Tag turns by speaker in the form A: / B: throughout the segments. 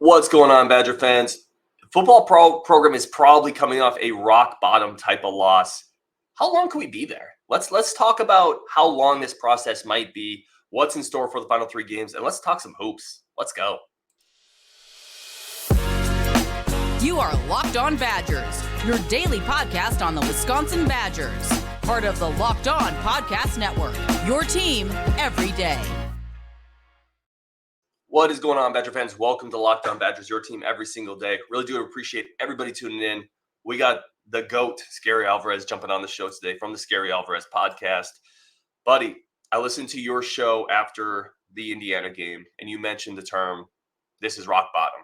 A: What's going on, Badger fans? Football program is probably coming off a rock bottom type of loss. How long can we be there? Let's talk about how long this process might be, what's in store for the final 3 games, and let's talk some hoops. Let's go.
B: You are Locked On Badgers, your daily podcast on the Wisconsin Badgers. Part of the Locked On Podcast Network, your team every day.
A: What is going on, Badger fans? Welcome to Locked On Badgers, your team every single day. Really do appreciate everybody tuning in. We got the GOAT, Scary Alvarez, jumping on the show today from the Scary Alvarez podcast. Buddy, I listened to your show after the Indiana game, and you mentioned the term, this is rock bottom.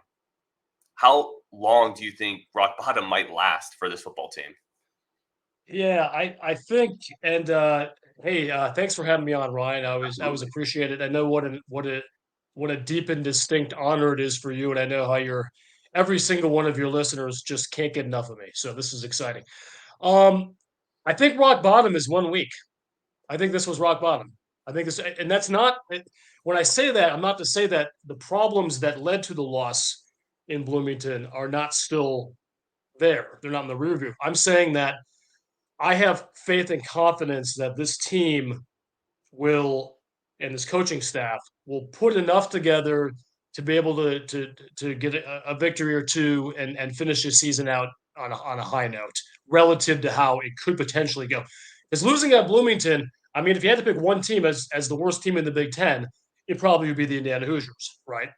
A: How long do you think rock bottom might last for this football team?
C: Yeah, I think, and thanks for having me on, Ryan. I was appreciated. I know what a deep and distinct honor it is for you, and I know how every single one of your listeners just can't get enough of me. So this is exciting. I think rock bottom is 1 week. I think this was rock bottom. I think this, and that's not when I say that, I'm not to say that the problems that led to the loss in Bloomington are not still there. They're not in the rear view. I'm saying that I have faith and confidence that this team and this coaching staff will put enough together to be able to get a victory or two and finish the season out on a high note relative to how it could potentially go. Because losing at Bloomington, I mean, if you had to pick one team as the worst team in the Big Ten, it probably would be the Indiana Hoosiers, right?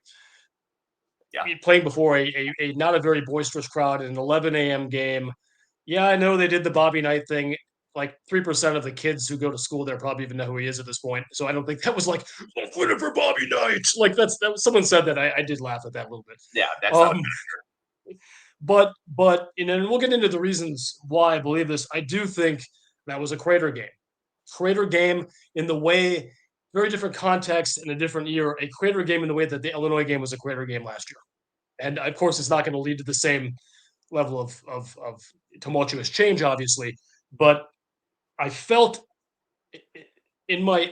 A: Yeah.
C: Playing before a not a very boisterous crowd in an 11 a.m. game. Yeah, I know they did the Bobby Knight thing. Like 3% of the kids who go to school there probably even know who he is at this point. So I don't think that was like, let's win it for Bobby Knight. Like someone said that. I did laugh at that a little bit.
A: Yeah, that's not
C: but and we'll get into the reasons why I believe this. I do think that was a crater game. Crater game in the way, very different context in a different year. A crater game in the way that the Illinois game was a crater game last year. And of course, it's not going to lead to the same level of tumultuous change, obviously. But I felt in my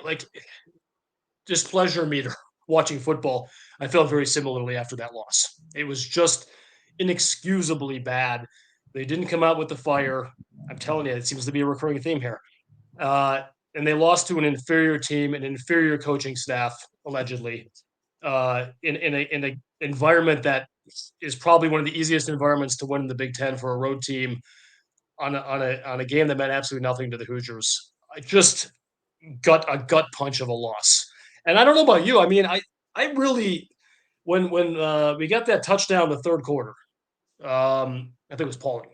C: displeasure meter watching football, I felt very similarly after that loss. It was just inexcusably bad. They didn't come out with the fire. I'm telling you, it seems to be a recurring theme here. And they lost to an inferior team, an inferior coaching staff, allegedly, in an environment that is probably one of the easiest environments to win in the Big Ten for a road team on a game that meant absolutely nothing to the Hoosiers. I just got a gut punch of a loss. And I don't know about you. I mean, I really when we got that touchdown in the third quarter, I think it was Pauling.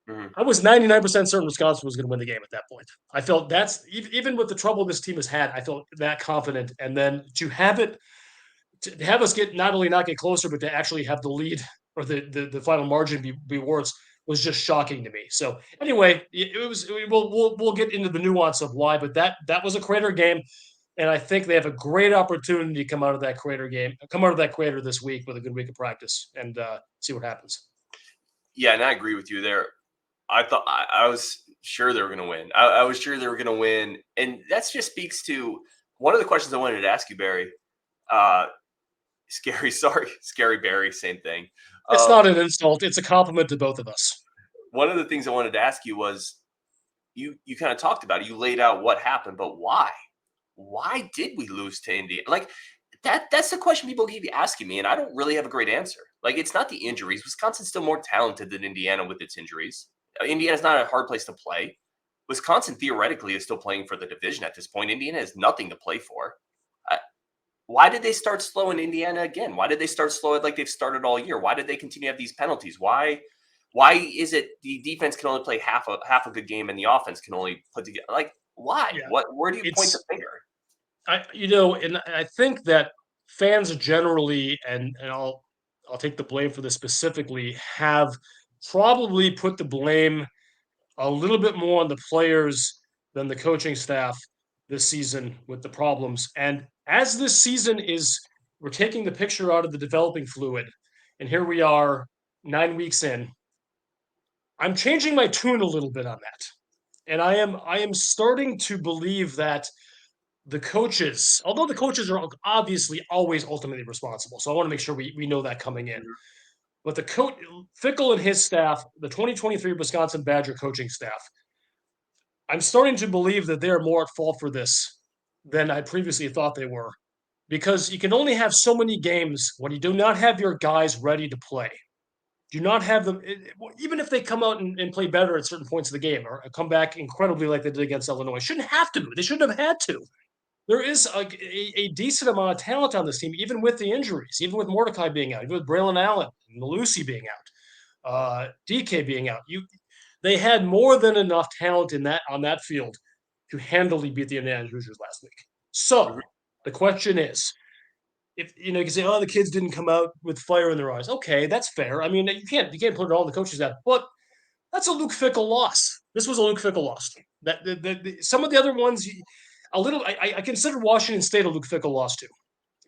C: Mm-hmm. I was 99% certain Wisconsin was going to win the game at that point. I felt that's even with the trouble this team has had, I felt that confident. And then to have us not only not get closer, but to actually have the lead or the final margin be worse was just shocking to me. So anyway, we'll get into the nuance of why, but that was a crater game. And I think they have a great opportunity to come out of that crater this week with a good week of practice and see what happens.
A: Yeah, and I agree with you there. I thought I was sure they were going to win. I was sure they were going to win. And that just speaks to one of the questions I wanted to ask you, Barry. Scary Barry, same thing.
C: It's not an insult. It's a compliment to both of us.
A: One of the things I wanted to ask you was you kind of talked about it. You laid out what happened, but why? Why did we lose to Indiana? Like that's the question people keep asking me, and I don't really have a great answer. Like, it's not the injuries. Wisconsin's still more talented than Indiana with its injuries. Indiana's not a hard place to play. Wisconsin theoretically is still playing for the division at this point. Indiana has nothing to play for. Why did they start slow in Indiana again? Why did they start slow like they've started all year? Why did they continue to have these penalties? Why is it the defense can only play half a good game and the offense can only put together? Like, why? Yeah. Where do you point the finger?
C: I think that fans generally, and I'll take the blame for this specifically, have probably put the blame a little bit more on the players than the coaching staff this season with the problems. And as this season we're taking the picture out of the developing fluid, and here we are 9 weeks in. I'm changing my tune a little bit on that. And I am starting to believe that the coaches, although the coaches are obviously always ultimately responsible, so I want to make sure we know that coming in.
A: Mhm.
C: But the coach, Fickle and his staff, the 2023 Wisconsin Badger coaching staff, I'm starting to believe that they are more at fault for this than I previously thought they were, because you can only have so many games when you do not have your guys ready to play. Do not have them, even if they come out and play better at certain points of the game or come back incredibly like they did against Illinois. Shouldn't have to. They shouldn't have had to. There is a decent amount of talent on this team, even with the injuries, even with Mordecai being out, even with Braylon Allen and Lucy being out, DK being out. They had more than enough talent in that on that field to handily beat the Indiana Hoosiers last week. So
A: Mhm.
C: the question is, if you can say, "Oh, the kids didn't come out with fire in their eyes." Okay, that's fair. I mean, you can't put it all on the coaches' out, but that's a Luke Fickle loss. This was a Luke Fickle loss. That some of the other ones, a little. I consider Washington State a Luke Fickle loss too,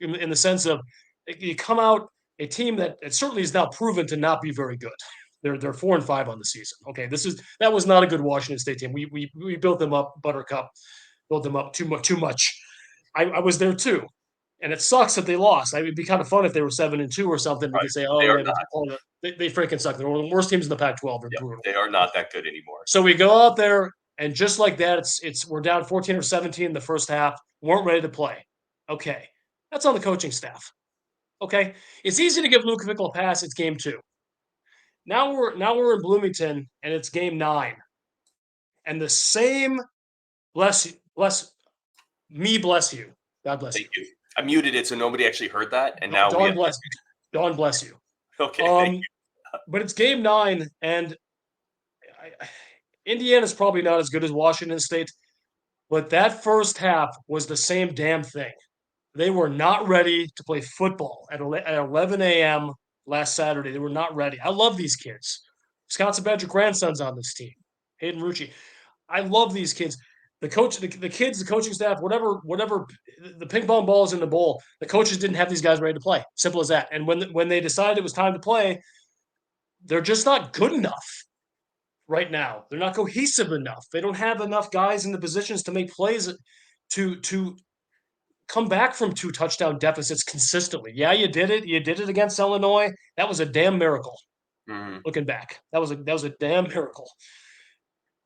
C: in the sense of you come out a team that it certainly is now proven to not be very good. They're 4-5 on the season. Okay, that was not a good Washington State team. We built them up, Buttercup, built them up too much. I was there too. And it sucks that they lost. It'd be kind of fun if they were 7-2 or something. We
A: Right.
C: could say,
A: They
C: "Oh
A: are
C: yeah,
A: not.
C: they freaking suck. They're one of the worst teams in the Pac-12. They're
A: Yeah,
C: brutal."
A: they are not that good anymore.
C: So we go out there, and just like that, we're down 14 or 17 in the first half. Weren't ready to play. Okay, that's on the coaching staff. Okay, it's easy to give Luke Fickle a pass. It's game 2. Now we're in Bloomington, and it's game 9, and the same bless you, bless you, God bless you.
A: Thank you. I muted it so nobody actually heard that, and now we
C: Dawn
A: have.
C: bless you. Dawn bless you.
A: Okay, thank
C: Um, but it's game 9, and Indiana's probably not as good as Washington State, but that first half was the same damn thing. They were not ready to play football at 11 a.m. last Saturday. They were not ready. I love these kids. Wisconsin Badger grandson's on this team. Hayden Rucci. I love these kids. The coach, the kids, the coaching staff, whatever, the ping pong balls in the bowl. The coaches didn't have these guys ready to play. Simple as that. And when they decided it was time to play, they're just not good enough right now. They're not cohesive enough. They don't have enough guys in the positions to make plays to come back from 2 touchdown deficits consistently. Yeah, you did it. You did it against Illinois. That was a damn miracle.
A: you.
C: Looking back, that was a damn miracle.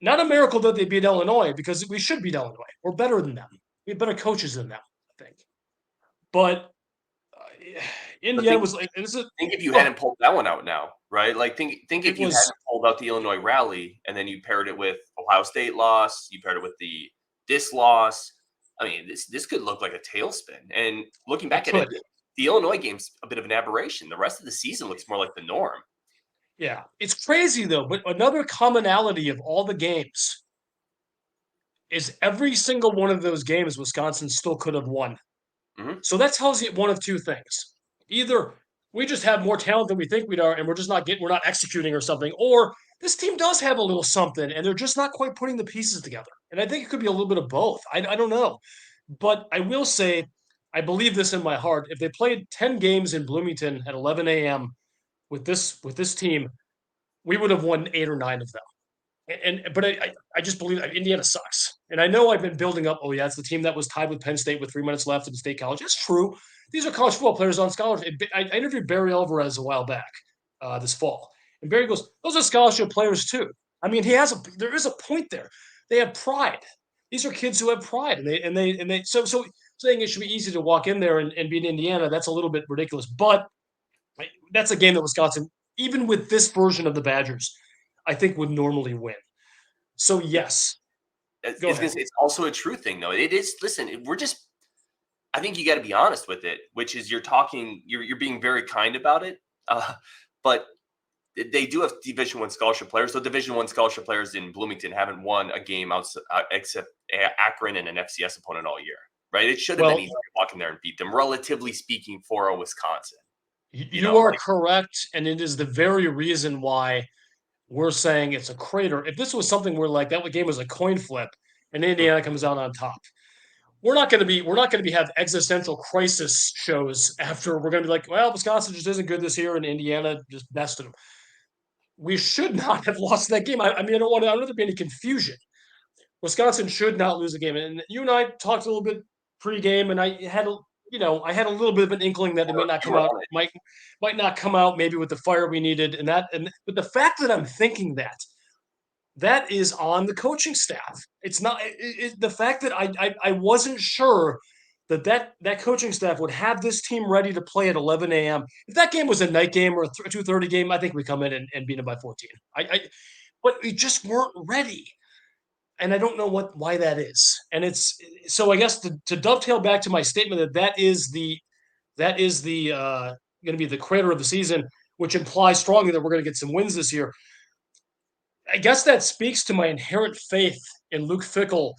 C: Not a miracle that they beat Illinois, because we should beat Illinois. We're better than them. We have better coaches than them, I think. But
A: But
C: Indiana was like, this is
A: think if you hadn't pulled that one out now, right? Like think
C: it
A: if you
C: was
A: hadn't pulled out the Illinois rally and then you paired it with Ohio State loss, you paired it with this loss. I mean, this could look like a tailspin. And looking back at it,
C: could.
A: the Illinois game's a bit of an aberration. The rest of the season looks more like the norm.
C: Yeah, it's crazy though. But another commonality of all the games is every single one of those games Wisconsin still could have won.
A: Mhm.
C: So that tells you one of two things. Either we just have more talent than we think we are, and we're not executing or something, or this team does have a little something, and they're just not quite putting the pieces together. And I think it could be a little bit of both. I don't know. But I will say, I believe this in my heart. If they played 10 games in Bloomington at 11 a.m. with this team, we would have won 8 or 9 of them. But I just believe Indiana sucks. And I know I've been building up. Oh yeah, it's the team that was tied with Penn State with 3 minutes left in State College. It's true. These are college football players on scholarship. I interviewed Barry Alvarez a while back this fall, and Barry goes, "Those are scholarship players too." I mean, there is a point there. They have pride. These are kids who have pride, and they so saying it should be easy to walk in there and beat Indiana, that's a little bit ridiculous. But that's a game that Wisconsin, even with this version of the Badgers, I think would normally win. So yes,
A: I was
C: go
A: gonna
C: ahead.
A: say it's also a true thing though. It is. Listen, we're just. I think you got to be honest with it, which is you're being very kind about it, but they do have Division One scholarship players. So Division One scholarship players in Bloomington haven't won a game except Akron and an FCS opponent all year, right? It should have been
C: Well,
A: easy to walk in there and beat them, relatively speaking, for a Wisconsin.
C: you are
A: Like
C: correct, and it is the very reason why we're saying it's a crater. If this was something where like that game was a coin flip and Indiana comes out on top, we're not going to be have existential crisis shows after. We're going to be like, well, Wisconsin just isn't good this year, and Indiana just bested them. We should not have lost that game. I mean, I don't want there to be any confusion. Wisconsin should not lose a game. And you and I talked a little bit pregame, and I had a little bit of an inkling that it may not
A: You
C: come
A: were
C: out,
A: on it.
C: might not come out maybe with the fire we needed, but the fact that I'm thinking that is on the coaching staff. It's not the fact that I wasn't sure that coaching staff would have this team ready to play at 11 a.m. If that game was a night game or a 2:30 game, I think we come in and beat them by 14. But we just weren't ready, and I don't know why that is. And it's so I guess to dovetail back to my statement that is the going to be the crater of the season, which implies strongly that we're going to get some wins this year. I guess that speaks to my inherent faith in Luke Fickell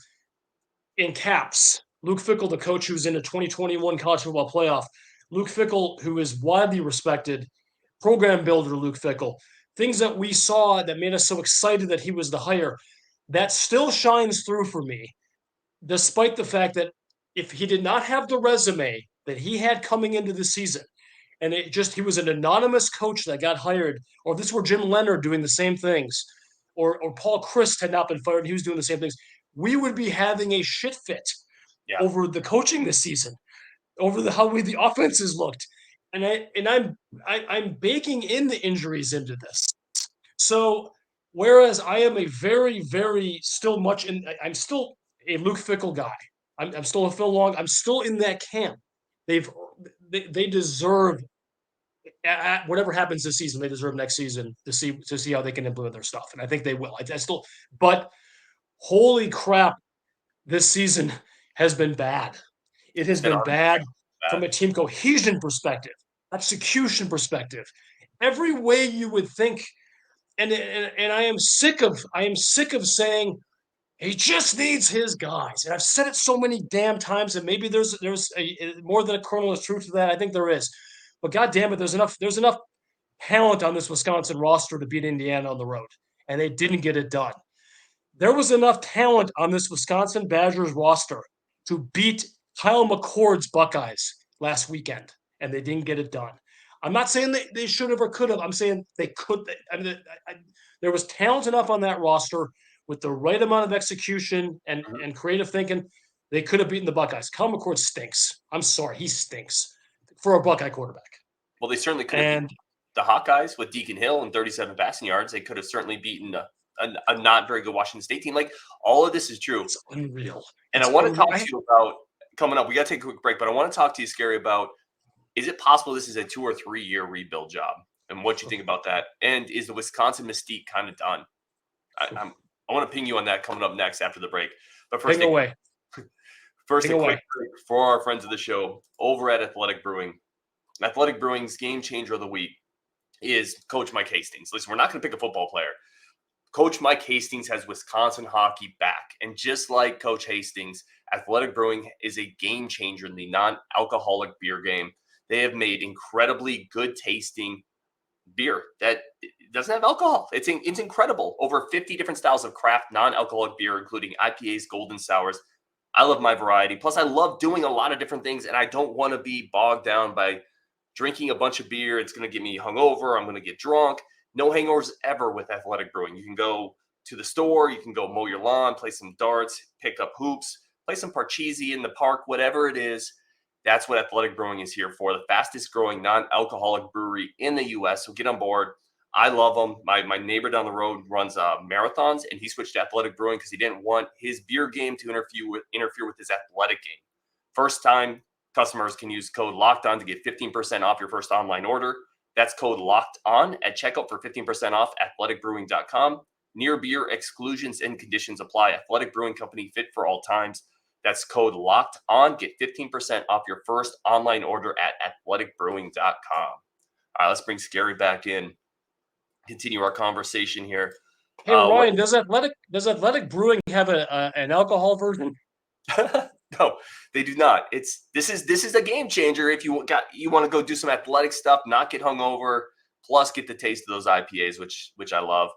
C: in caps. Luke Fickell, the coach who's in the 2021 college football playoff. Luke Fickell, who is widely respected, program builder Luke Fickell. Things that we saw that made us so excited that he was the hire, that still shines through for me, despite the fact that if he did not have the resume that he had coming into the season, and he was an anonymous coach that got hired, or this were Jim Leonard doing the same things, or Paul Christ had not been fired and he was doing the same things, we would be having a shit fit over the coaching this season, over how the offenses looked. And I'm baking in the injuries into this. So whereas I am a very, very I'm still a Luke Fickell guy. I'm still a Phil Long. I'm still in that camp. They deserve whatever happens this season. They deserve next season to see how they can implement their stuff, and I think they will. But holy crap, this season has been bad. It has been bad from a team cohesion perspective, execution perspective, every way you would think. And I am sick of saying he just needs his guys. And I've said it so many damn times, and maybe there's more than a kernel of truth to that. I think there is. But God damn it, there's enough talent on this Wisconsin roster to beat Indiana on the road, and they didn't get it done. There was enough talent on this Wisconsin Badgers roster to beat Kyle McCord's Buckeyes last weekend, and they didn't get it done. I'm not saying they should have or could have. I'm saying they could. There was talent enough on that roster with the right amount of execution and creative thinking. They could have beaten the Buckeyes. Kyle McCord stinks. I'm sorry, he stinks for a Buckeye quarterback.
A: Well, they certainly could have beaten the Hawkeyes with Deacon Hill and 37 passing yards. They could have certainly beaten a not very good Washington State team. Like, all of this is true.
C: It's unreal.
A: And I want to talk to you about coming up. We got to take a quick break, but I want to talk to you, Scary, about is it possible this is a 2 or 3 year rebuild job, and what you think about that? And is the Wisconsin mystique kind of done? I want to ping you on that coming up next after the break. But first, a quick break for our friends of the show over at Athletic Brewing. Athletic Brewing's game changer of the week is Coach Mike Hastings. Listen, we're not going to pick a football player. Coach Mike Hastings has Wisconsin hockey back. And just like Coach Hastings, Athletic Brewing is a game changer in the non-alcoholic beer game. They have made incredibly good tasting beer that doesn't have alcohol. It's incredible. Over 50 different styles of craft non-alcoholic beer, including IPAs, golden sours. I love my variety. Plus, I love doing a lot of different things, and I don't want to be bogged down by drinking a bunch of beer. It's going to get me hungover. I'm going to get drunk. No hangovers ever with Athletic Brewing. You can go to the store. You can go mow your lawn, play some darts, pick up hoops, play some parcheesi in the park, whatever it is. That's what Athletic Brewing is here for, the fastest growing non-alcoholic brewery in the U.S. So get on board. I love them. My neighbor down the road runs marathons, and he switched to Athletic Brewing because he didn't want his beer game to interfere with his athletic game. First time customers can use code LOCKEDON to get 15% off your first online order. That's code LOCKEDON at checkout for 15% off athleticbrewing.com. Near beer exclusions and conditions apply. Athletic Brewing Company, fit for all times. That's code LOCKEDON. Get 15% off your first online order at athleticbrewing.com. All right, let's bring Scary back in. Continue our conversation here.
C: Hey, Ryan, does Athletic Brewing have an alcohol version?
A: No, they do not. This is a game changer if you want to go do some athletic stuff, not get hungover, plus get the taste of those IPAs, which I love.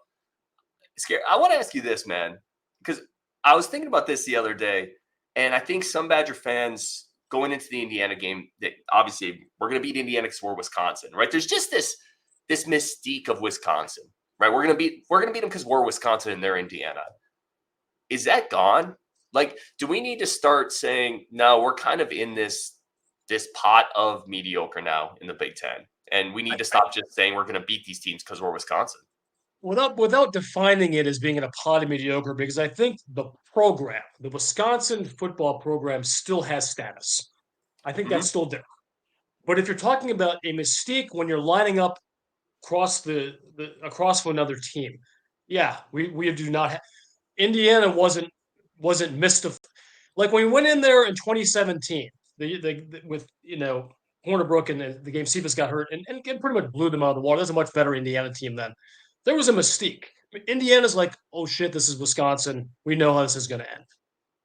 A: Scary, I want to ask you this, man, because I was thinking about this the other day, and I think some Badger fans going into the Indiana game, that obviously we're going to beat Indiana because we're Wisconsin, right? There's just this mystique of Wisconsin, right? We're going to beat them because we're Wisconsin and they're Indiana. Is that gone? Like, do we need to start saying, no, we're kind of in this pot of mediocre now in the Big Ten, and we need to stop just saying we're going to beat these teams because we're Wisconsin?
C: Without defining it as being in a pot of mediocre, because I think the program, the Wisconsin football program, still has status. I think that's still there. But if you're talking about a mystique when you're lining up across across from another team, yeah, we do not have. Indiana wasn't mystified. Like when we went in there in 2017, with Hornibrook and the game Cephas got hurt and pretty much blew them out of the water. There's a much better Indiana team then. There was a mystique. I mean, Indiana's like, oh shit, this is Wisconsin. We know how this is going to end.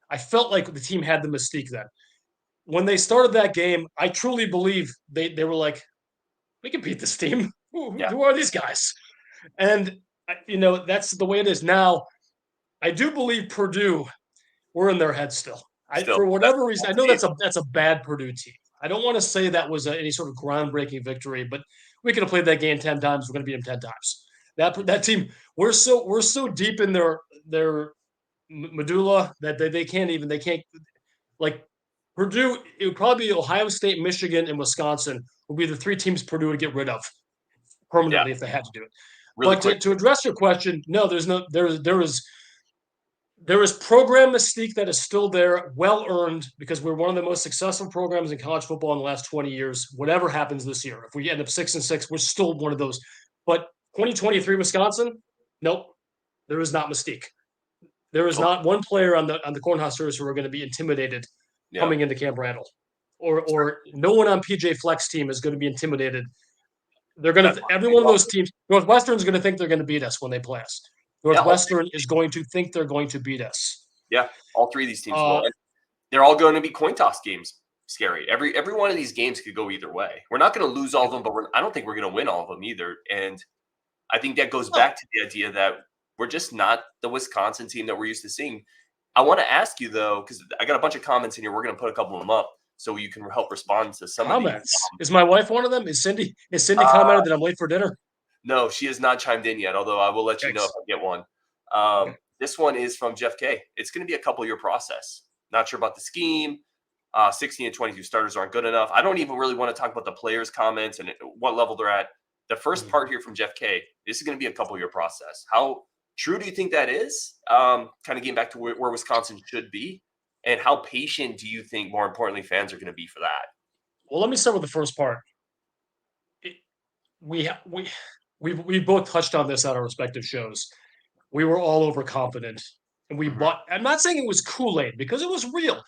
C: I felt like the team had the mystique then. When they started that game, I truly believe they were like, we can beat this team. Who are these guys? And that's the way it is now. I do believe Purdue, we're in their head still. For whatever reason, I know that's a bad Purdue team. I don't want to say that was any sort of groundbreaking victory, but we could have played that game 10 times. We're going to beat them 10 times. That team, we're so deep in their medulla that they can't like Purdue. It would probably be Ohio State, Michigan, and Wisconsin would be the three teams Purdue would get rid of permanently if they had to do it. Really but to address your question, no, there is program mystique that is still there, well earned, because we're one of the most successful programs in college football in the last 20 years. Whatever happens this year, if we end up 6-6, we're still one of those. But 2023 Wisconsin, nope, there is not mystique. There is not one player on the Cornhuskers who are going to be intimidated coming into Camp Randall, or no one on PJ Fleck's team is going to be intimidated. They're going to every one of those teams. Northwestern is going to think they're going to beat us when they play us. Northwestern is going to think they're going to beat us.
A: Yeah, all three of these teams will. They're all going to be coin toss games. Scary. Every one of these games could go either way. We're not going to lose all of them, but I don't think we're going to win all of them either. And I think that goes back to the idea that we're just not the Wisconsin team that we're used to seeing. I want to ask you, though, because I got a bunch of comments in here. We're going to put a couple of them up so you can help respond to some
C: comments. Is my wife one of them? Is Cindy commented that I'm late for dinner?
A: No, she has not chimed in yet, although I will let you know if I get one. This one is from Jeff K. It's going to be a couple-year process. Not sure about the scheme. 16 and 22 starters aren't good enough. I don't even really want to talk about the players' comments and what level they're at. The first part here from Jeff K. This is going to be a couple-year process. How true do you think that is? Kind of getting back to where Wisconsin should be. And how patient do you think, more importantly, fans are going to be for that?
C: Well, let me start with the first part. We both touched on this at our respective shows. We were all overconfident, and we bought. I'm not saying it was Kool-Aid because it was real.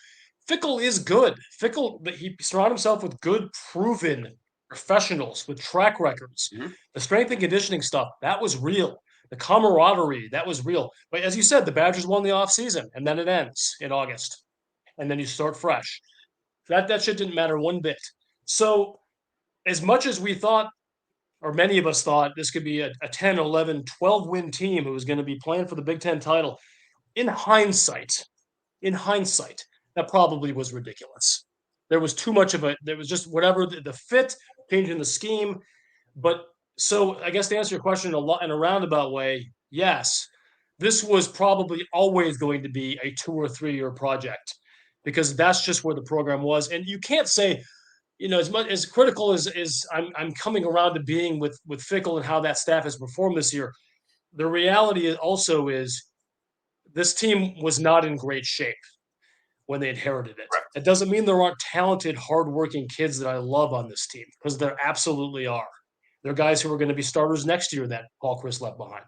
C: Fickle is good. Fickle, he surrounded himself with good, proven professionals with track records. The strength and conditioning stuff, that was real. The camaraderie, that was real. But as you said, the Badgers won the offseason, and then it ends in August. And then you start fresh. That shit didn't matter one bit. So as much as we thought, or many of us thought, this could be a 10, 11, 12-win team who was going to be playing for the Big Ten title, in hindsight, that probably was ridiculous. There was too much of it. There was just whatever, the fit, changing the scheme. But so I guess to answer your question in a roundabout way, yes, this was probably always going to be a 2 or 3 year project because that's just where the program was. And you can't say, as much as critical as I'm coming around to being with Fickle and how that staff has performed this year, the reality also is this team was not in great shape when they inherited it.
A: Right.
C: It doesn't mean there aren't talented, hardworking kids that I love on this team, because there absolutely are. They're guys who are going to be starters next year that Paul Chryst left behind.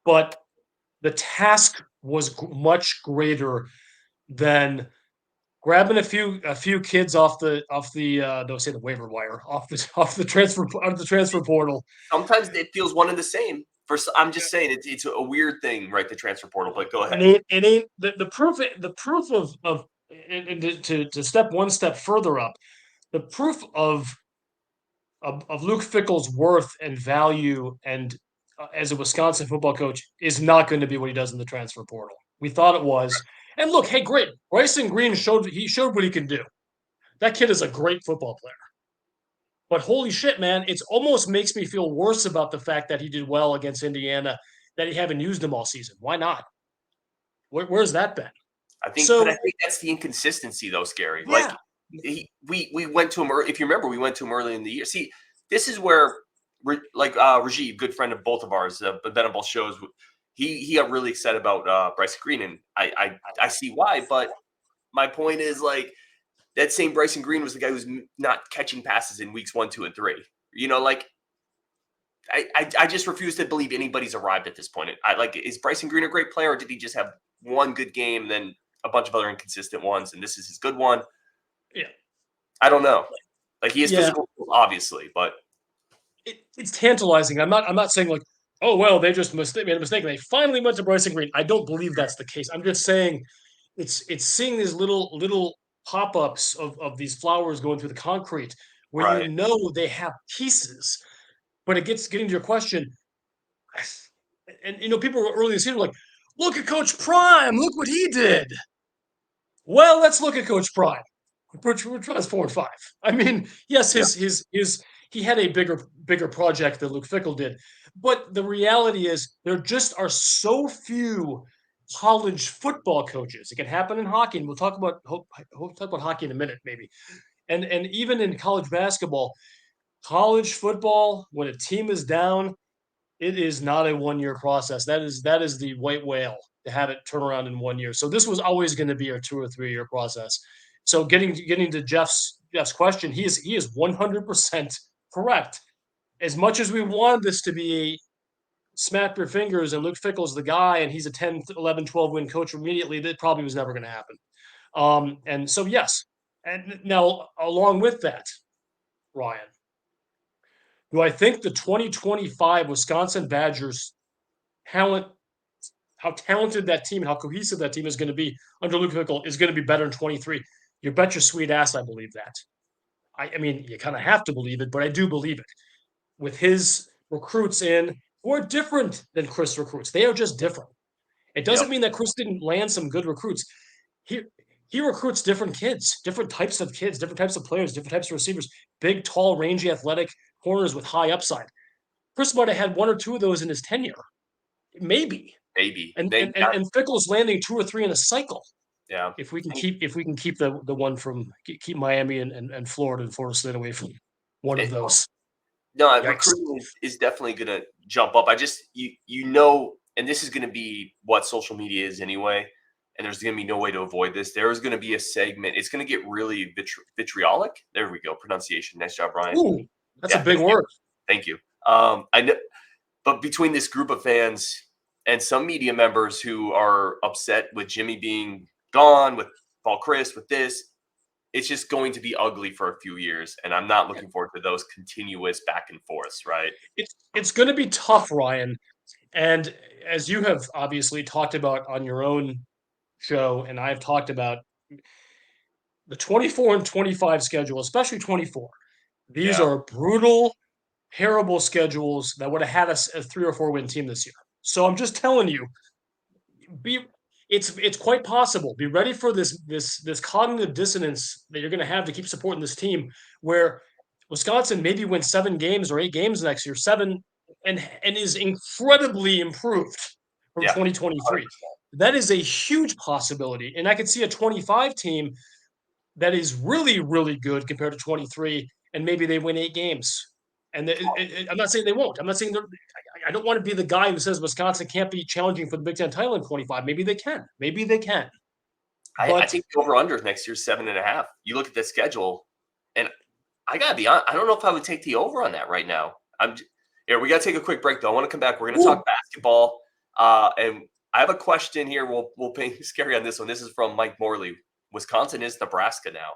C: But the task was much greater than grabbing a few kids off the don't say the waiver wire, off the transfer portal.
A: Sometimes it feels one and the same. I'm just saying it's a weird thing, right? The transfer portal, but go ahead.
C: It ain't the proof of and to step one step further up, the proof of Luke Fickle's worth and value and as a Wisconsin football coach is not going to be what he does in the transfer portal. We thought it was. And look, hey, great. Bryson Green showed what he can do. That kid is a great football player. But holy shit, man, it almost makes me feel worse about the fact that he did well against Indiana, that he haven't used him all season. Why not? Where's that been? So,
A: but I think that's the inconsistency, though, Scary.
C: yeah,
A: We went to him. If you remember, we went to him early in the year. See, this is where, Rajiv, good friend of both of ours, been on both shows. He got really excited about Bryce Green, and I see why. But my point is, like, that same Bryson Green was the guy who's not catching passes in weeks 1, 2, and 3. I just refuse to believe anybody's arrived at this point. Is Bryson Green a great player, or did he just have one good game, then a bunch of other inconsistent ones, and this is his good one?
C: yeah,
A: I don't know. Like, he is physical, obviously, but
C: it's tantalizing. I'm not saying like, oh well, they just made a mistake. They finally went to Bryson Green. I don't believe that's the case. I'm just saying it's seeing these little pop-ups of these flowers going through the concrete where
A: right.
C: they have pieces, but getting to your question, and people were early this year like, look at Coach Prime, look what he did. Well, let's look at Coach Prime. Which was 4-5. I mean, yes, he had a bigger project than Luke Fickell did, but the reality is there just are so few college football coaches. It can happen in hockey, and we'll talk about hockey in a minute, maybe. And even in college basketball, college football, when a team is down, it is not a 1-year process. That is the white whale to have it turn around in 1 year. So this was always going to be a 2 or 3 year process. So getting to Jeff's question, he is 100% correct. As much as we wanted this to be snap your fingers and Luke Fickell's the guy and he's a 10, 11, 12 win coach immediately, that probably was never going to happen. And so, yes. And now, along with that, Ryan, do I think the 2025 Wisconsin Badgers talent, how talented that team, how cohesive that team is going to be under Luke Fickell is going to be better in 23? You bet your sweet ass I believe that. I mean, you kind of have to believe it, but I do believe it. With his recruits in, who are different than Chris recruits. They are just different. It doesn't mean that Chris didn't land some good recruits. He recruits different kids, different types of kids, different types of players, different types of receivers, big, tall, rangy, athletic corners with high upside. Chris might have had 1 or 2 of those in his tenure. Maybe. And Fickell's landing 2 or 3 in a cycle.
A: Yeah.
C: If we can keep the one from keep Miami and Florida and Florida State away from one of those.
A: No, recruiting is definitely going to jump up. I just and this is going to be what social media is anyway. And there's going to be no way to avoid this. There is going to be a segment. It's going to get really vitriolic. There we go. Pronunciation. Nice job, Brian.
C: Ooh, that's a big word.
A: Thank you. I know, but between this group of fans and some media members who are upset with Jimmy being gone, with Paul Chris, with this, it's just going to be ugly for a few years. And I'm not looking forward to those continuous back and forths, right?
C: It's going to be tough, Ryan. And as you have obviously talked about on your own show, and I've talked about the 24 and 25 schedule, especially 24. These are brutal, terrible schedules that would have had us a 3 or 4 win team this year. So I'm just telling you, it's quite possible. Be ready for this cognitive dissonance that you're going to have to keep supporting this team, where Wisconsin maybe wins 7 games or 8 games next year, 7, and is incredibly improved from 2023. 100%. That is a huge possibility. And I could see a 25 team that is really, really good compared to 23, and maybe they win 8 games. And I'm not saying they won't. I'm not saying I don't want to be the guy who says Wisconsin can't be challenging for the Big Ten title in 25. Maybe they can.
A: I think the over-under next year is 7.5. You look at the schedule, and I got to be honest, I don't know if I would take the over on that right now. We got to take a quick break, though. I want to come back. We're going to talk basketball. And I have a question here. We'll pay Scary on this one. This is from Mike Morley. Wisconsin is Nebraska now.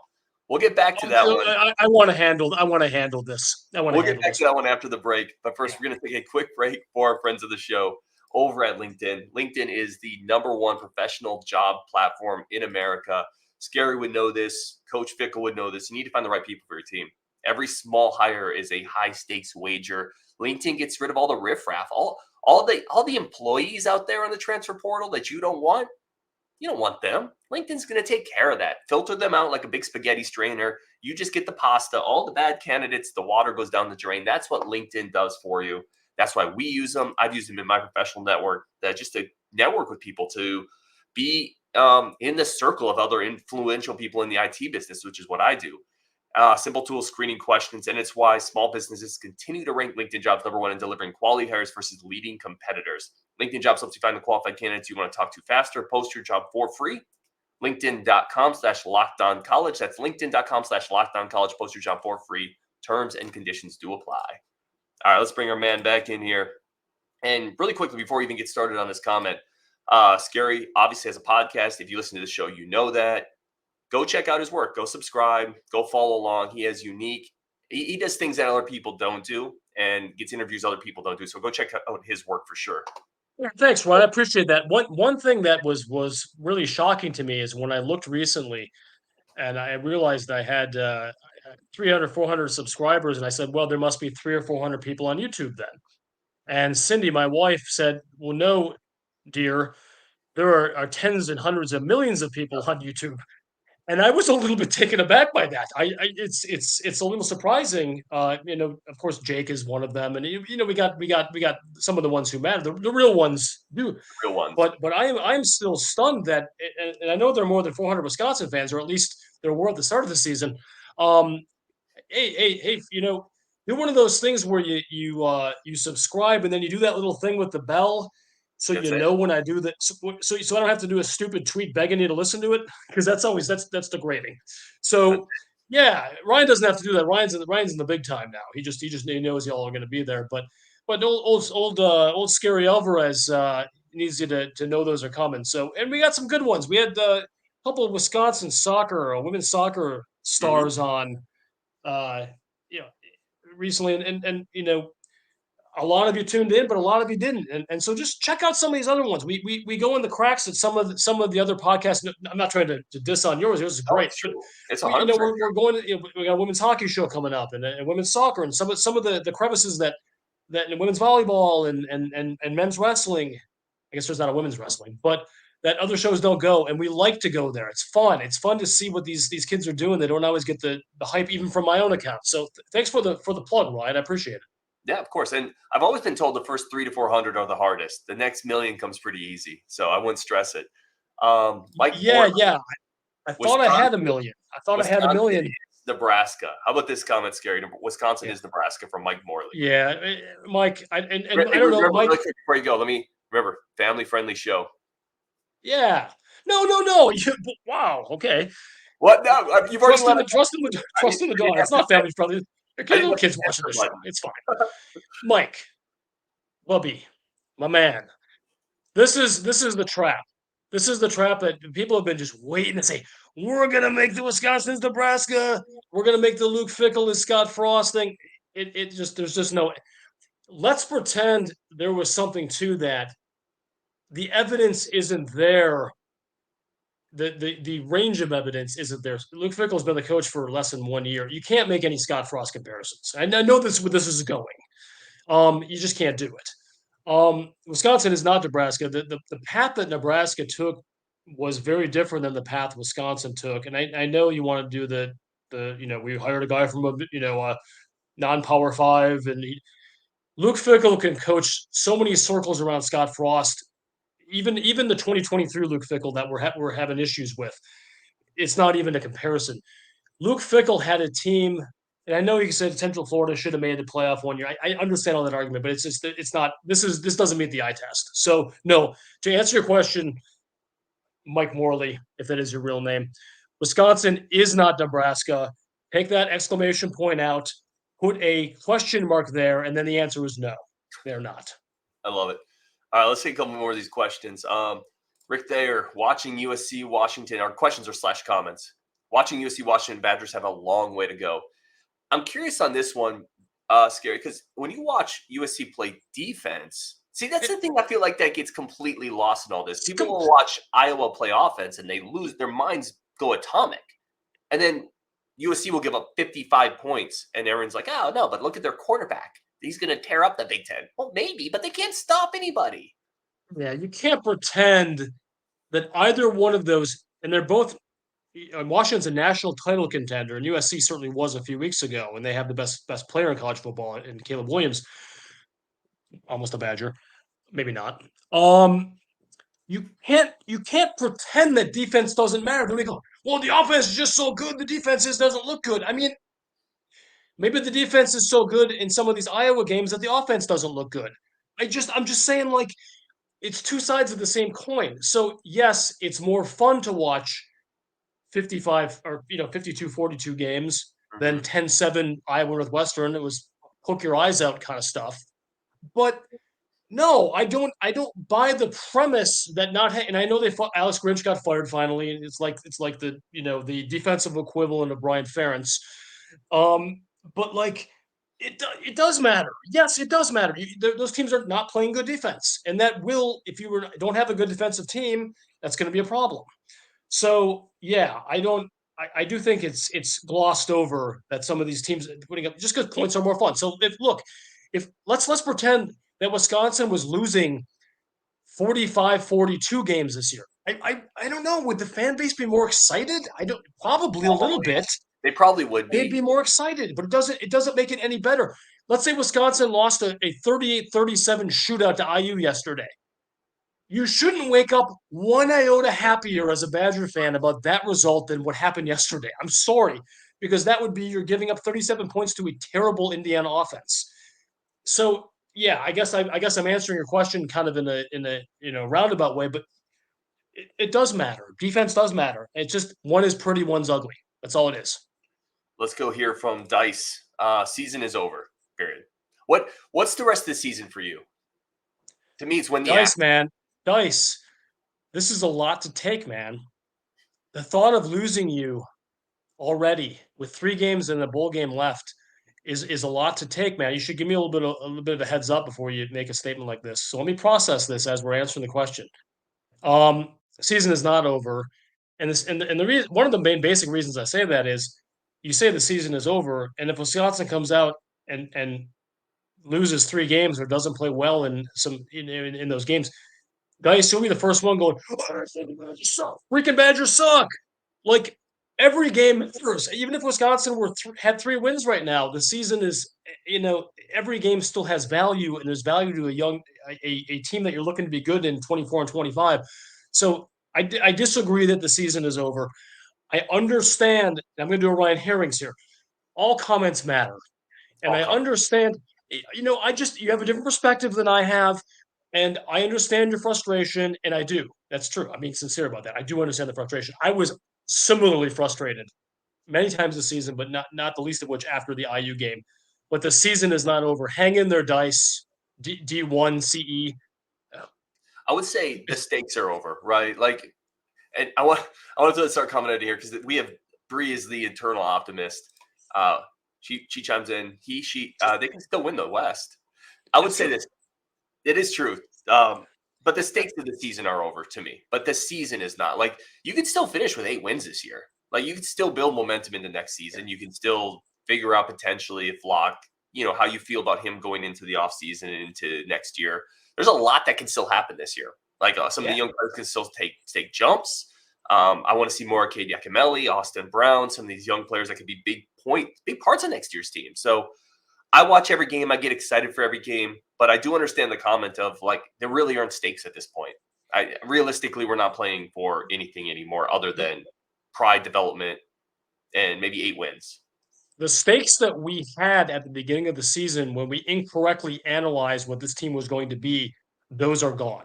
A: We'll get back to that one.
C: I want to handle this.
A: We'll get back to that one after the break. But first, we're going to take a quick break for our friends of the show over at LinkedIn. LinkedIn is the #1 professional job platform in America. Scary would know this. Coach Fickell would know this. You need to find the right people for your team. Every small hire is a high-stakes wager. LinkedIn gets rid of all the riffraff, all the employees out there on the transfer portal that you don't want. You don't want them. LinkedIn's going to take care of that. Filter them out like a big spaghetti strainer. You just get the pasta. All the bad candidates, the water goes down the drain. That's what LinkedIn does for you. That's why we use them. I've used them in my professional network, just to network with people, to be in the circle of other influential people in the IT business, which is what I do. Simple tools, screening questions, and it's why small businesses continue to rank LinkedIn Jobs #1 in delivering quality hires versus leading competitors. LinkedIn Jobs helps you find the qualified candidates you want to talk to faster. Post your job for free. LinkedIn.com/LockedOnCollege. That's LinkedIn.com/LockedOnCollege. Post your job for free. Terms and conditions do apply. All right, let's bring our man back in here. And really quickly, before we even get started on this comment, Scary obviously has a podcast. If you listen to the show, you know that. Go check out his work. Go subscribe. Go follow along. He has unique. He does things that other people don't do and gets interviews other people don't do. So go check out his work for sure.
C: Yeah, thanks, Ron. I appreciate that. One thing that was really shocking to me is when I looked recently and I realized I had 300, 400 subscribers, and I said, well, there must be 300 or 400 people on YouTube then. And Cindy, my wife, said, well, no, dear, there are tens and hundreds of millions of people on YouTube. And I was a little bit taken aback by that. It's a little surprising. Of course, Jake is one of them, and we got some of the ones who matter. The real ones do.
A: Real ones.
C: But I'm still stunned that, and I know there are more than 400 Wisconsin fans, or at least there were at the start of the season. Hey, do one of those things where you subscribe and then you do that little thing with the bell, so
A: That's
C: you
A: it.
C: know when I do that. So I don't have to do a stupid tweet begging you to listen to it, because that's degrading. So yeah, Ryan doesn't have to do that. Ryan's in the big time now. He knows y'all are going to be there. But old Scary Alvarez needs you to know those are coming. So, and we got some good ones. We had a couple of Wisconsin soccer, women's soccer stars on, uh, you know, recently, and a lot of you tuned in, but a lot of you didn't. And so just check out some of these other ones. We go in the cracks at some of the other podcasts. I'm not trying to diss on yours. Yours is great.
A: It's true. It's
C: But
A: 100%.
C: we're going to, we got a women's hockey show coming up, and women's soccer, and some of the crevices that in women's volleyball and men's wrestling. I guess there's not a women's wrestling, but that other shows don't go, and we like to go there. It's fun. It's fun to see what these kids are doing. They don't always get the hype, even from my own account. So thanks for the plug, Ryan. I appreciate it.
A: Yeah, of course. And I've always been told the first 300 to 400 are the hardest. The next million comes pretty easy. So I wouldn't stress it. Mike
C: Yeah,
A: Morley,
C: yeah. I thought I had a million. I thought I had a
A: Wisconsin
C: million.
A: is Nebraska. How about this comment, Scary? Wisconsin
C: Yeah.
A: is Nebraska from Mike Morley.
C: Yeah, Mike. I don't know,
A: Remember,
C: Mike.
A: really quick before you go, remember, family-friendly show.
C: Yeah. No. Wow. Okay.
A: What? No, you've already
C: Trust in
A: let
C: the dog. It's not family friendly. Little kids watching the show. It's fine. Mike, Bubby, my man. This is the trap. This is the trap that people have been just waiting to say. We're gonna make the Wisconsin's Nebraska. We're gonna make the Luke Fickell and Scott Frost thing. There's just no. Let's pretend there was something to that. The evidence isn't there. The range of evidence isn't there. Luke Fickell's been the coach for less than 1 year. You can't make any Scott Frost comparisons. I know this where this is going. You just can't do it. Wisconsin is not Nebraska. The path that Nebraska took was very different than the path Wisconsin took. And I know you want to do we hired a guy from a non-power five, and Luke Fickell can coach so many circles around Scott Frost. Even the 2023 Luke Fickell that we're having issues with, it's not even a comparison. Luke Fickell had a team, and I know you said Central Florida should have made the playoff 1 year. I understand all that argument, but it's not. This doesn't meet the eye test. So no, to answer your question, Mike Morley, if that is your real name, Wisconsin is not Nebraska. Take that exclamation point out, put a question mark there, and then the answer is no, they're not.
A: I love it. All right, let's take a couple more of these questions. Rick Thayer, watching USC Washington, our questions are / comments. Watching USC Washington Badgers have a long way to go. I'm curious on this one, Scary, because when you watch USC play defense, see, that's the thing I feel like that gets completely lost in all this. People will watch Iowa play offense and they lose, their minds go atomic. And then USC will give up 55 points and everyone's like, oh, no, but look at their quarterback. He's going to tear up the Big Ten. Well, maybe, but they can't stop anybody.
C: Yeah, you can't pretend that either one of those, and they're both, Washington's a national title contender, and USC certainly was a few weeks ago, and they have the best player in college football in Caleb Williams, almost a Badger, maybe not. You can't pretend that defense doesn't matter. Then we go, well, the offense is just so good, the defense doesn't look good. I mean, maybe the defense is so good in some of these Iowa games that the offense doesn't look good. I'm just saying, like, it's two sides of the same coin. So yes, it's more fun to watch 55 or 52-42 games than
A: Mhm.
C: 10-7 Iowa Northwestern. It was poke your eyes out kind of stuff. But no, I don't buy the premise that and I know Alex Grinch got fired finally, and it's like the defensive equivalent of Brian Ferentz. Um, but like it does matter. Yes, it does matter. Those teams are not playing good defense, and that will, if you don't have a good defensive team, that's going to be a problem. So yeah, I do think it's glossed over that some of these teams putting up just because points are more fun. So if let's pretend that Wisconsin was losing 45-42 games this year. I don't know. Would the fan base be more excited? I don't probably a little
A: Probably.
C: bit.
A: They probably would
C: They'd
A: be.
C: be more excited, but it doesn't make it any better. Let's say Wisconsin lost a 38-37 shootout to IU yesterday. You shouldn't wake up one iota happier as a Badger fan about that result than what happened yesterday. I'm sorry, because that would be you're giving up 37 points to a terrible Indiana offense. So yeah, I guess I'm answering your question kind of in a roundabout way, but it does matter. Defense does matter. It's just one is pretty, one's ugly. That's all it is.
A: Let's go hear from Dice. Season is over. Period. What's the rest of the season for you? To me, it's when the
C: Dice, man, Dice. This is a lot to take, man. The thought of losing you already with 3 games and a bowl game left is a lot to take, man. You should give me a little bit of a heads up before you make a statement like this. So let me process this as we're answering the question. Season is not over, and the reason, one of the main basic reasons I say that is you say the season is over, and if Wisconsin comes out and loses 3 games or doesn't play well in in those games, guys, you'll be the first one going, oh, freaking Badgers suck. Like every game matters. Even if Wisconsin had 3 wins right now, the season is, every game still has value, and there's value to a team that you're looking to be good in 24 and 25. So I disagree that the season is over. I understand. I'm going to do a Ryan Herrings here. All comments matter, and I understand. You have a different perspective than I have, and I understand your frustration, and I do. That's true. I'm being sincere about that. I do understand the frustration. I was similarly frustrated many times this season, but not the least of which after the IU game. But the season is not over. Hang in there, Dice. D1 CE.
A: I would say the stakes are over, right? Like, and I want to start commenting here because we have Bree is the internal optimist. She chimes in. They can still win the West. I would say this. It is true. But the stakes of the season are over to me. But the season is not. Like, you can still finish with 8 wins this year. Like, you can still build momentum into next season. You can still figure out potentially if Locke, how you feel about him going into the offseason and into next year. There's a lot that can still happen this year. Like, some of the young players can still take jumps. I want to see more Cade Yakimelli, Austin Brown, some of these young players that could be big parts of next year's team. So I watch every game. I get excited for every game, but I do understand the comment of, like, there really aren't stakes at this point. Realistically, we're not playing for anything anymore other than pride development and maybe 8 wins.
C: The stakes that we had at the beginning of the season when we incorrectly analyzed what this team was going to be, those are gone.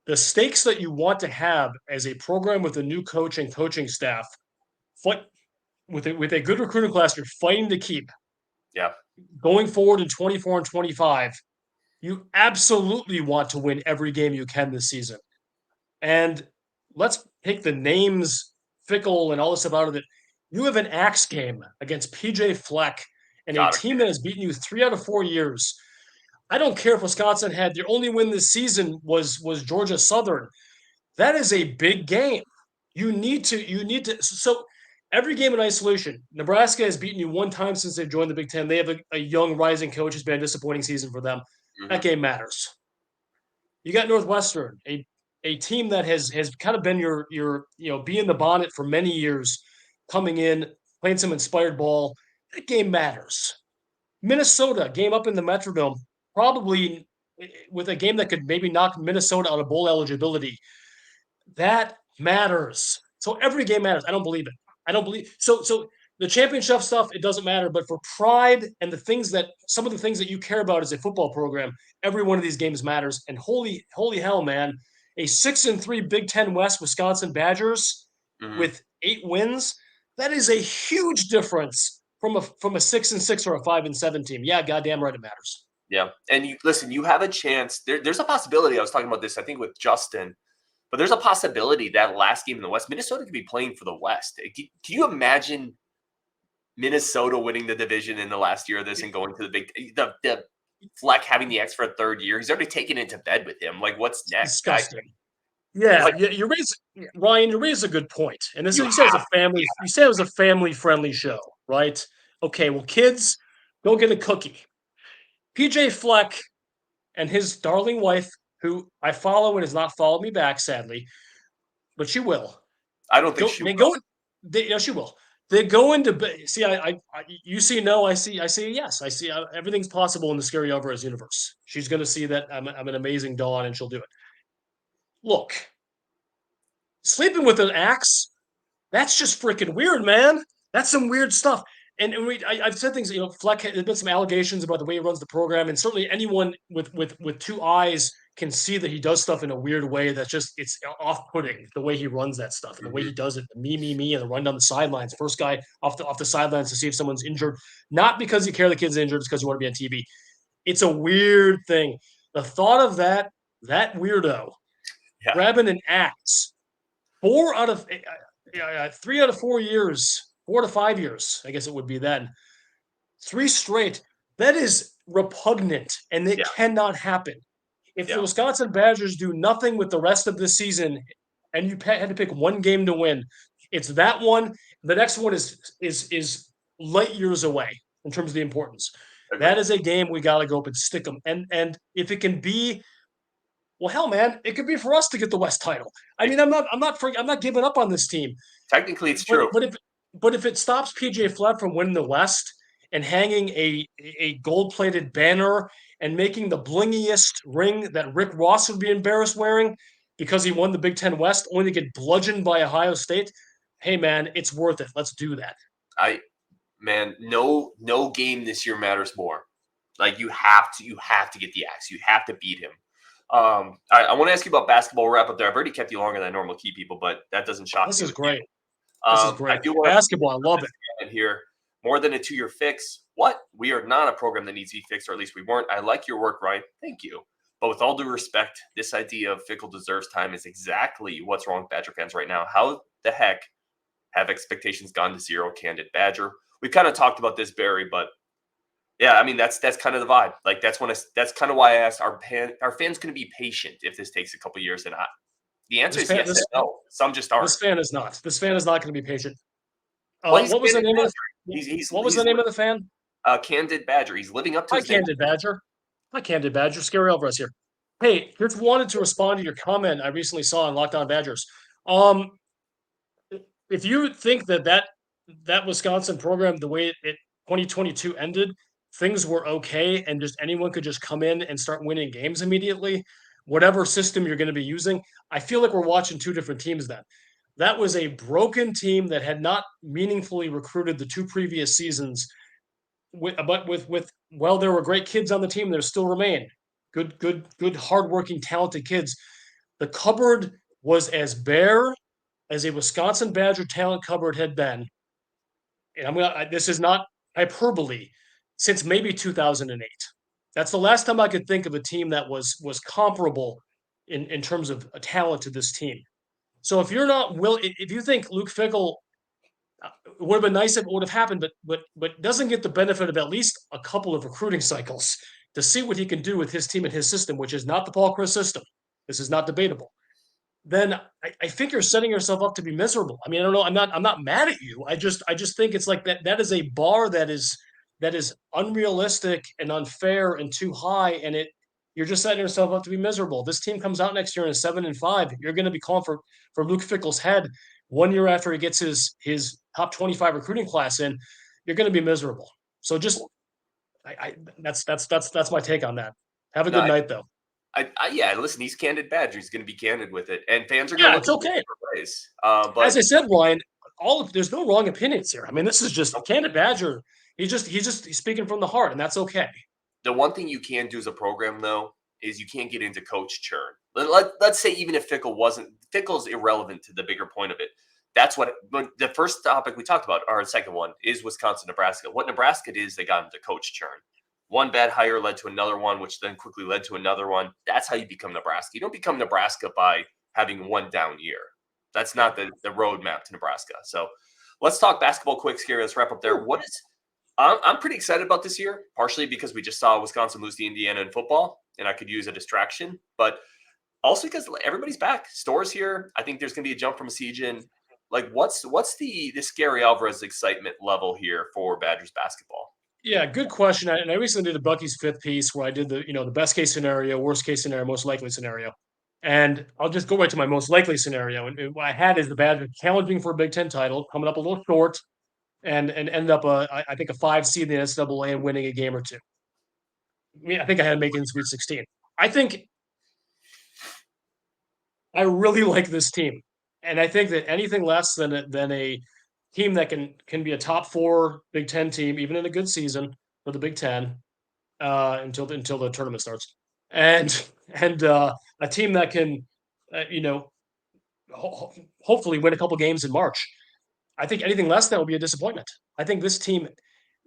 C: The stakes that you want to have as a program with a new coach and coaching staff, with a good recruiting class, you're fighting to keep.
A: Yeah.
C: Going forward in 24 and 25, you absolutely want to win every game you can this season. And let's take the names, Fickle and all this about it. You have an axe game against PJ Fleck and a team that has beaten you 3 out of 4 years. I don't care if Wisconsin had their only win this season was Georgia Southern. That is a big game. You need to. So every game in isolation. Nebraska has beaten you 1 time since they joined the Big Ten. They have a young rising coach. It's been a disappointing season for them. Mm-hmm. That game matters. You got Northwestern, a team that has kind of been your be in the bonnet for many years, coming in, playing some inspired ball. That game matters. Minnesota, game up in the Metrodome, probably with a game that could maybe knock Minnesota out of bowl eligibility. That matters. So every game matters. I don't believe it. I don't believe so. So the championship stuff, it doesn't matter. But for pride and some of the things that you care about as a football program, every one of these games matters. And holy hell, man, a 6-3 Big Ten West Wisconsin Badgers with 8 wins, that is a huge difference from a 6-6 or a 5-7 team. Yeah, goddamn right, it matters.
A: Yeah, and you have a chance. There's a possibility. I was talking about this, I think, with Justin. But there's a possibility that last game in the West, Minnesota could be playing for the West. Can you imagine Minnesota winning the division in the last year of this and going to the Fleck having the X for a third year? He's already taken it to bed with him. Like, what's next?
C: Disgusting. Yeah, Ryan, you raise a good point. And this you said it was a family-friendly show, right? Okay, well, kids, go get a cookie. PJ Fleck and his darling wife, who I follow and has not followed me back, sadly, but she will.
A: I don't think she will.
C: She will. They go into see. You see no. I see yes. I see everything's possible in the Scary Alvarez universe. She's going to see that I'm an amazing dawn, and she'll do it. Look, sleeping with an axe, that's just freaking weird, man. That's some weird stuff. And I've said things, Fleck, there's been some allegations about the way he runs the program, and certainly anyone with 2 eyes can see that he does stuff in a weird way that's just, it's off-putting, the way he runs that stuff and the way he does it, the me, and the run down the sidelines. First guy off the sidelines to see if someone's injured, not because you care the kid's injured, it's because you want to be on TV. It's a weird thing. The thought of that weirdo grabbing an axe 3 out of 4 years, 4 to 5 years, I guess it would be then. 3 straight. That is repugnant, and it cannot happen. If the Wisconsin Badgers do nothing with the rest of the season, and you had to pick one game to win, it's that one. The next one is light years away in terms of the importance. Okay. That is a game we got to go up and stick them. And if it can be, well, hell, man, it could be for us to get the West title. I mean, I'm not giving up on this team.
A: Technically, it's true.
C: But if it stops PJ Fleck from winning the West and hanging a gold-plated banner and making the blingiest ring that Rick Ross would be embarrassed wearing because he won the Big Ten West, only to get bludgeoned by Ohio State, hey, man, it's worth it. Let's do that.
A: No game this year matters more. Like, you have to get the axe. You have to beat him. All right, I want to ask you about basketball. We'll wrap up there. I've already kept you longer than I normally keep people, but that doesn't shock me.
C: This is great. This is great. Basketball, I love it.
A: Here, more than a 2-year fix. What? We are not a program that needs to be fixed, or at least we weren't. I like your work, Ryan. Thank you. But with all due respect, this idea of Fickle deserves time is exactly what's wrong with Badger fans right now. How the heck have expectations gone to zero? Candid Badger. We've kind of talked about this, Barry, but yeah, I mean that's kind of the vibe. Like that's kind of why I asked, are fans going to be patient if this takes a couple of years? And the answer is yes and no. Some just aren't.
C: This fan is not. This fan is not going to be patient. What was the name of the fan?
A: Candid Badger. He's living up to his
C: Candid Badger. Hi, Candid Badger. Scary Alvarez here. Hey, just wanted to respond to your comment I recently saw on Locked On Badgers. If you think that Wisconsin program, the way it 2022 ended, things were okay and just anyone could just come in and start winning games immediately, whatever system you're going to be using, I feel like we're watching 2 different teams then. That was a broken team that had not meaningfully recruited the 2 previous seasons. While there were great kids on the team, there still remain good, hardworking, talented kids. The cupboard was as bare as a Wisconsin Badger talent cupboard had been. And this is not hyperbole, since maybe 2008. That's the last time I could think of a team that was comparable in terms of talent to this team. So if you're not if you think Luke Fickell, it would have been nice if it would have happened, but doesn't get the benefit of at least a couple of recruiting cycles to see what he can do with his team and his system, which is not the Paul Chris system. This is not debatable. Then I think you're setting yourself up to be miserable. I mean, I don't know. I'm not mad at you. I just think it's like that is a bar that is unrealistic and unfair and too high, and you're just setting yourself up to be miserable. This team comes out next year in a 7-5. You're going to be calling for Luke Fickell's head 1 year after he gets his top 25 recruiting class in. You're going to be miserable. So just that's my take on that. Have a
A: No,
C: good night, though.
A: Yeah, listen, he's candid Badger. He's going to be candid with it, and fans are going to
C: Yeah,
A: look
C: it's
A: at
C: okay.
A: different ways.
C: As
A: But
C: I said, Ryan, there's no wrong opinions here. I mean, this is just candid Badger. He's speaking from the heart, and that's okay.
A: the one thing you can do as a program, though, is you can't get into coach churn. Let's say even if Fickle's irrelevant to the bigger point of it. That's what the first topic we talked about, or the second one, is Wisconsin, Nebraska. What Nebraska did is they got into coach churn. One bad hire led to another one, which then quickly led to another one. That's how you become Nebraska. You don't become Nebraska by having one down year. That's not the roadmap to Nebraska. So let's talk basketball quick, Scary. Let's wrap up there. I'm pretty excited about this year, partially because we just saw Wisconsin lose to Indiana in football, and I could use a distraction, but also because everybody's back. Store's here. I think there's going to be a jump from Siegen. Like, what's the Scary Alvarez excitement level here for Badgers basketball?
C: Yeah, good question. And I recently did a Bucky's fifth piece where I did the best case scenario, worst case scenario, most likely scenario. And I'll just go right to my most likely scenario. And what I had is the Badgers challenging for a Big Ten title, coming up a little short, and ended up I think a 5 seed in the NCAA and winning a game or two. I mean, I think I had to make it in Sweet 16. I think I really like this team, and I think that anything less than a team that can be a top 4 Big Ten team, even in a good season for the Big Ten, until the tournament starts, and a team that can, hopefully win a couple games in March. I think anything less than that would be a disappointment. I think this team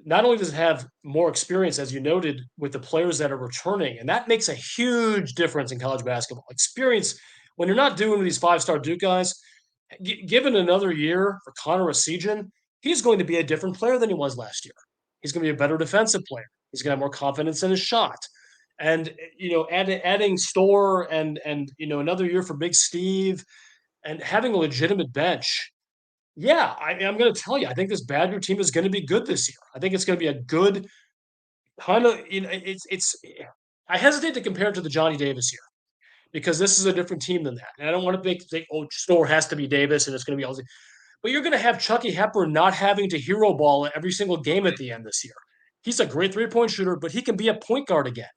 C: not only does it have more experience, as you noted, with the players that are returning, and that makes a huge difference in college basketball. Experience, when you're not doing these 5-star Duke guys, given another year for Connor Esigian, he's going to be a different player than he was last year. He's going to be a better defensive player. He's going to have more confidence in his shot. And, adding Store and another year for Big Steve and having a legitimate bench. Yeah, I'm going to tell you, I think this Badger team is going to be good this year. I think it's going to be a good kind of, it's. I hesitate to compare it to the Johnny Davis year because this is a different team than that. And I don't want to think, Store has to be Davis and it's going to be all. But you're going to have Chucky Hepburn not having to hero ball every single game at the end this year. He's a great 3-point shooter, but he can be a point guard again.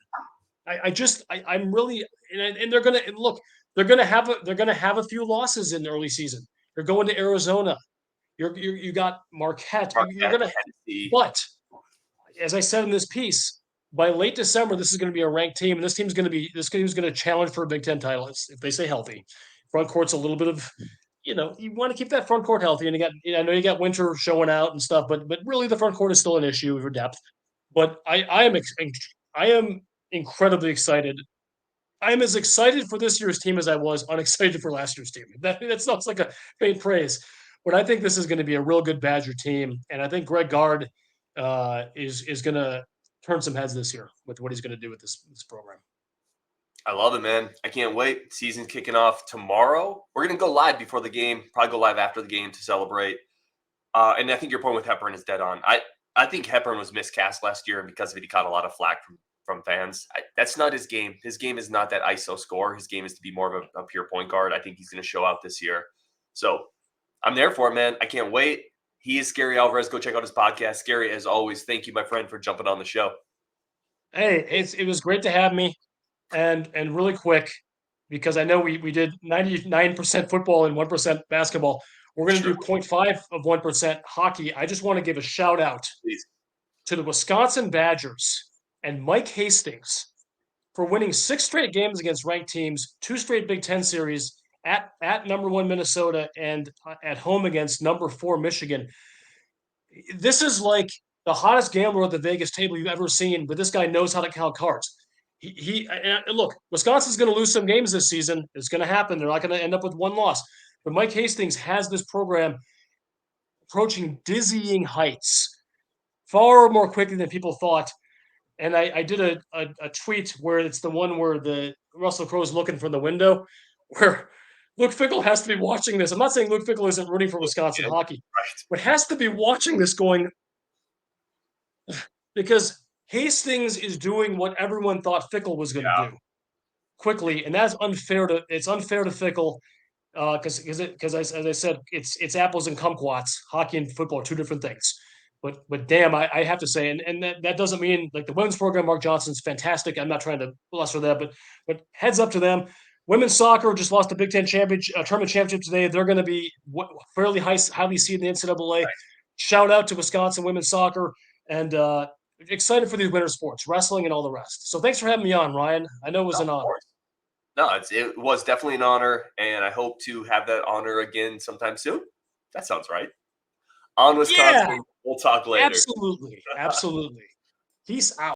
C: I'm really, and they're going to look. They're going to have a few losses in the early season. You're going to Arizona. You got Marquette. You're gonna, but as I said in this piece, by late December, this is going to be a ranked team, and this team's going to challenge for a Big Ten title if they stay healthy. Front court's a little bit of, you want to keep that front court healthy, and I know you got Winter showing out and stuff, but really the front court is still an issue for depth. But I am incredibly excited. I am as excited for this year's team as I was unexcited for last year's team. That sounds like a faint praise. But I think this is going to be a real good Badger team, and I think Greg Gard is going to turn some heads this year with what he's going to do with this program.
A: I love it, man. I can't wait. Season's kicking off tomorrow. We're going to go live before the game, probably go live after the game to celebrate. And I think your point with Hepburn is dead on. I think Hepburn was miscast last year, and because of it, he caught a lot of flack from fans. That's not his game. His game is not that ISO score. His game is to be more of a pure point guard. I think he's going to show out this year. So I'm there for it, man. I can't wait. He is Scary Alvarez. Go check out his podcast. Scary, as always, thank you, my friend, for jumping on the show.
C: Hey, it was great to have me. And really quick, because I know we did 99% football and 1% basketball. We're going to do 0.5 of 1% hockey. I just want to give a shout out to the Wisconsin Badgers and Mike Hastings for winning 6 straight games against ranked teams, 2 straight Big Ten series at number 1 Minnesota and at home against number 4 Michigan. This is like the hottest gambler at the Vegas table you've ever seen, but this guy knows how to count cards. Look, Wisconsin's going to lose some games this season. It's going to happen. They're not going to end up with 1 loss. But Mike Hastings has this program approaching dizzying heights far more quickly than people thought. And I did a tweet where it's the one where the Russell Crowe's looking from the window, where Luke Fickell has to be watching this. I'm not saying Luke Fickell isn't rooting for Wisconsin hockey, but has to be watching this going, because Hastings is doing what everyone thought Fickell was going to do quickly, and that's unfair to Fickell because as I said, it's apples and kumquats. Hockey and football are 2 different things. But damn, I have to say, and that doesn't mean like the women's program, Mark Johnson's fantastic. I'm not trying to bluster that, but heads up to them. Women's soccer just lost the Big Ten tournament championship today. They're going to be fairly highly seeded in the NCAA.
A: Right.
C: Shout out to Wisconsin women's soccer, and excited for these winter sports, wrestling and all the rest. So thanks for having me on, Ryan. I know it was an honor.
A: No, it was definitely an honor, and I hope to have that honor again sometime soon. That sounds right. On Wisconsin, we'll talk later.
C: Absolutely. Peace out.